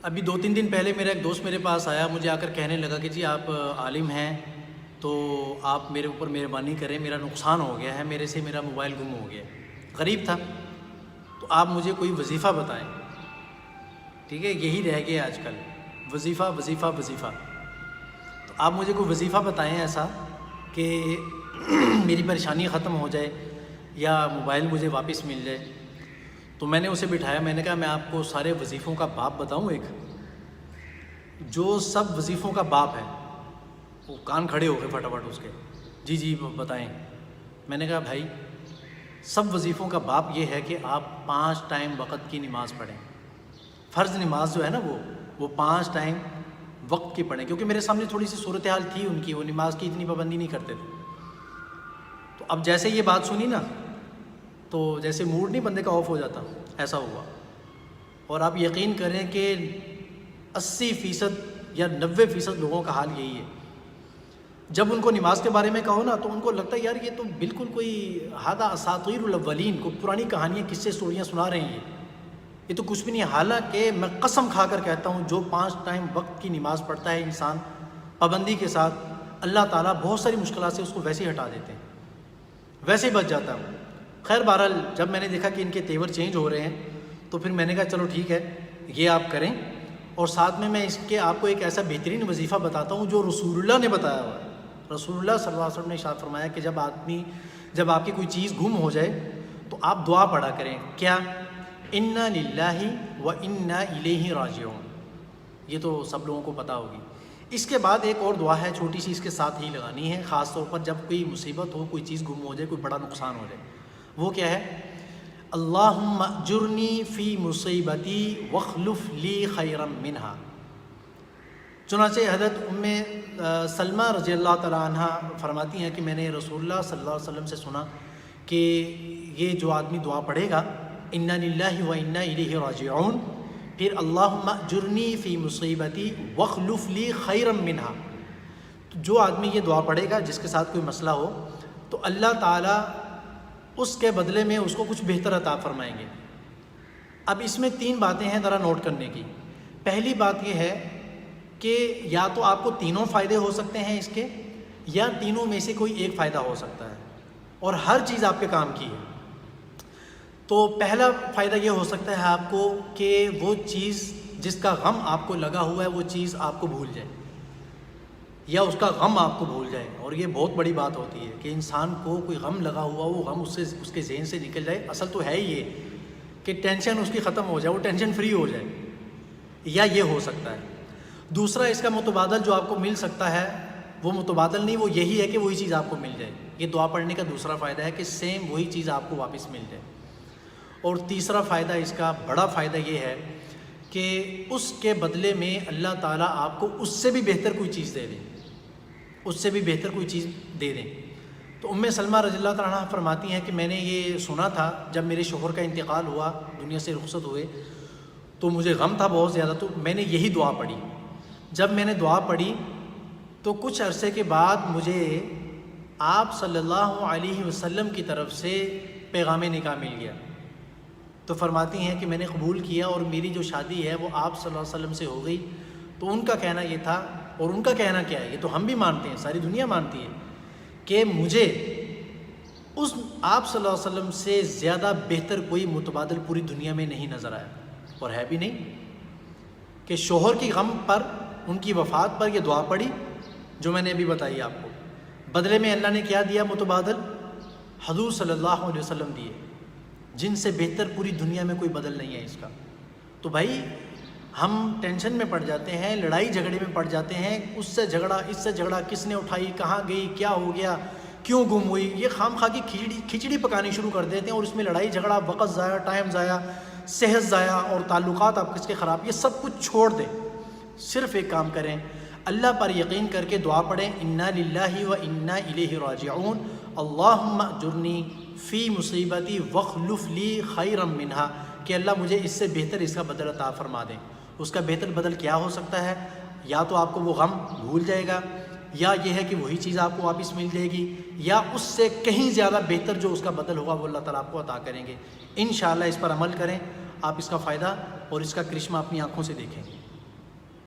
ابھی 2-3 دن پہلے میرا ایک دوست میرے پاس آیا، مجھے آ کر کہنے لگا کہ جی آپ عالم ہیں تو آپ میرے اوپر مہربانی کریں، میرا نقصان ہو گیا ہے، میرے سے میرا موبائل گم ہو گیا۔ غریب تھا، تو آپ مجھے کوئی وظیفہ بتائیں۔ ٹھیک ہے، یہی رہ گیا آج کل، وظیفہ وظیفہ وظیفہ۔ تو آپ مجھے کوئی وظیفہ بتائیں ایسا کہ میری پریشانی ختم ہو جائے یا موبائل مجھے واپس مل جائے۔ تو میں نے اسے بٹھایا، میں نے کہا میں آپ کو سارے وظیفوں کا باپ بتاؤں، ایک جو سب وظیفوں کا باپ ہے۔ وہ کان کھڑے ہو گئے فٹافٹ اس کے، جی جی بتائیں۔ میں نے کہا بھائی سب وظیفوں کا باپ یہ ہے کہ آپ 5 ٹائم وقت کی نماز پڑھیں۔ فرض نماز جو ہے نا وہ 5 ٹائم وقت کی پڑھیں، کیونکہ میرے سامنے تھوڑی سی صورتحال تھی ان کی، وہ نماز کی اتنی پابندی نہیں کرتے تھے۔ تو اب جیسے یہ بات سنی نا، تو جیسے موڈ نہیں بندے کا آف ہو جاتا، ایسا ہوا۔ اور آپ یقین کریں کہ 80% یا 90% لوگوں کا حال یہی ہے۔ جب ان کو نماز کے بارے میں کہو نا تو ان کو لگتا ہے یار یہ تو بالکل کوئی ہادہ اساطیر الاولین، کو پرانی کہانیاں قصے اسٹوریاں سنا رہے ہیں، یہ تو کچھ بھی نہیں۔ حالانکہ میں قسم کھا کر کہتا ہوں جو 5 ٹائم وقت کی نماز پڑھتا ہے انسان پابندی کے ساتھ، اللہ تعالیٰ بہت ساری مشکلات سے اس کو ویسے ہی ہٹا دیتے ہیں، ویسے ہی بچ جاتا ہے۔ خیر بہرحال جب میں نے دیکھا کہ ان کے تیور چینج ہو رہے ہیں تو پھر میں نے کہا چلو ٹھیک ہے یہ آپ کریں، اور ساتھ میں اس کے آپ کو ایک ایسا بہترین وظیفہ بتاتا ہوں جو رسول اللہ نے بتایا ہوا ہے۔ رسول اللہ صلی اللہ علیہ وسلم نے ارشاد فرمایا کہ جب آپ کی کوئی چیز گم ہو جائے تو آپ دعا پڑھا کریں، کیا؟ انا للہ و انا الیہ راجعون۔ یہ تو سب لوگوں کو پتہ ہوگی۔ اس کے بعد ایک اور دعا ہے چھوٹی سی، اس کے ساتھ ہی لگانی ہے، خاص طور پر جب کوئی مصیبت ہو، کوئی چیز گم ہو جائے، کوئی بڑا نقصان ہو جائے۔ وہ کیا ہے؟ اللہم اجرنی فی مصیبتی واخلف لی خیرا منہا۔ چنانچہ حضرت سلمہ رضی اللہ تعالیٰ عنہ فرماتی ہیں کہ میں نے رسول اللہ صلی اللہ علیہ وسلم سے سنا کہ یہ جو آدمی دعا پڑھے گا انا للہ و انا الیہ راجعون، پھر اللہم اجرنی فی مصیبتی واخلف لی خیرا منہا، جو آدمی یہ دعا پڑھے گا جس کے ساتھ کوئی مسئلہ ہو تو اللہ تعالیٰ اس کے بدلے میں اس کو کچھ بہتر عطا فرمائیں گے۔ اب اس میں 3 باتیں ہیں ذرا نوٹ کرنے کی۔ پہلی بات یہ ہے کہ یا تو آپ کو تینوں فائدے ہو سکتے ہیں اس کے، یا تینوں میں سے کوئی ایک فائدہ ہو سکتا ہے، اور ہر چیز آپ کے کام کی ہے۔ تو پہلا فائدہ یہ ہو سکتا ہے آپ کو کہ وہ چیز جس کا غم آپ کو لگا ہوا ہے وہ چیز آپ کو بھول جائے، یا اس کا غم آپ کو بھول جائے۔ اور یہ بہت بڑی بات ہوتی ہے کہ انسان کو کوئی غم لگا ہوا، وہ غم اس کے ذہن سے نکل جائے۔ اصل تو ہے ہی یہ کہ ٹینشن اس کی ختم ہو جائے، وہ ٹینشن فری ہو جائے، یا یہ ہو سکتا ہے۔ دوسرا اس کا متبادل جو آپ کو مل سکتا ہے، وہ متبادل نہیں، وہ یہی ہے کہ وہی چیز آپ کو مل جائے۔ یہ دعا پڑھنے کا دوسرا فائدہ ہے کہ سیم وہی چیز آپ کو واپس مل جائے۔ اور تیسرا فائدہ، اس کا بڑا فائدہ یہ ہے کہ اس کے بدلے میں اللہ تعالیٰ آپ کو اس سے بھی بہتر کوئی چیز دے دیں، اس سے بھی بہتر کوئی چیز دے دیں۔ تو سلمہ رضی اللہ تعالیٰ عنہ فرماتی ہیں کہ میں نے یہ سنا تھا جب میرے شوہر کا انتقال ہوا، دنیا سے رخصت ہوئے، تو مجھے غم تھا بہت زیادہ، تو میں نے یہی دعا پڑھی۔ جب میں نے دعا پڑھی تو کچھ عرصے کے بعد مجھے آپ صلی اللہ علیہ وسلم کی طرف سے پیغام نکاح مل گیا۔ تو فرماتی ہیں کہ میں نے قبول کیا اور میری جو شادی ہے وہ آپ صلی اللہ علیہ وسلم سے ہو گئی۔ تو ان کا کہنا یہ تھا، اور ان کا کہنا کیا ہے، یہ تو ہم بھی مانتے ہیں، ساری دنیا مانتی ہے، کہ مجھے اس آپ صلی اللہ علیہ وسلم سے زیادہ بہتر کوئی متبادل پوری دنیا میں نہیں نظر آیا، اور ہے بھی نہیں، کہ شوہر کی غم پر، ان کی وفات پر یہ دعا پڑھی جو میں نے ابھی بتائی آپ کو، بدلے میں اللہ نے کیا دیا متبادل؟ حضور صلی اللہ علیہ وسلم دیے، جن سے بہتر پوری دنیا میں کوئی بدل نہیں ہے اس کا۔ تو بھائی ہم ٹینشن میں پڑ جاتے ہیں، لڑائی جھگڑے میں پڑ جاتے ہیں، اس سے جھگڑا، اس سے جھگڑا، کس نے اٹھائی، کہاں گئی، کیا ہو گیا، کیوں گم ہوئی، یہ خام خواہ کی کھچڑی پکانی شروع کر دیتے ہیں، اور اس میں لڑائی جھگڑا، وقت ضائع، ٹائم ضائع، صحت ضائع، اور تعلقات آپ کس کے خراب۔ یہ سب کچھ چھوڑ دیں، صرف ایک کام کریں، اللہ پر یقین کر کے دعا پڑھیں، انا للہ و انا الیہ راجعون، اللہم اجرنی فی مصیبتی واخلف لی خیرا منہا، کہ اللہ مجھے اس سے بہتر اس کا بدل عطا فرما دیں۔ اس کا بہتر بدل کیا ہو سکتا ہے؟ یا تو آپ کو وہ غم بھول جائے گا، یا یہ ہے کہ وہی چیز آپ کو واپس مل جائے گی، یا اس سے کہیں زیادہ بہتر جو اس کا بدل ہوگا وہ اللہ تعالیٰ آپ کو عطا کریں گے۔ انشاءاللہ اس پر عمل کریں، آپ اس کا فائدہ اور اس کا کرشمہ اپنی آنکھوں سے دیکھیں گے۔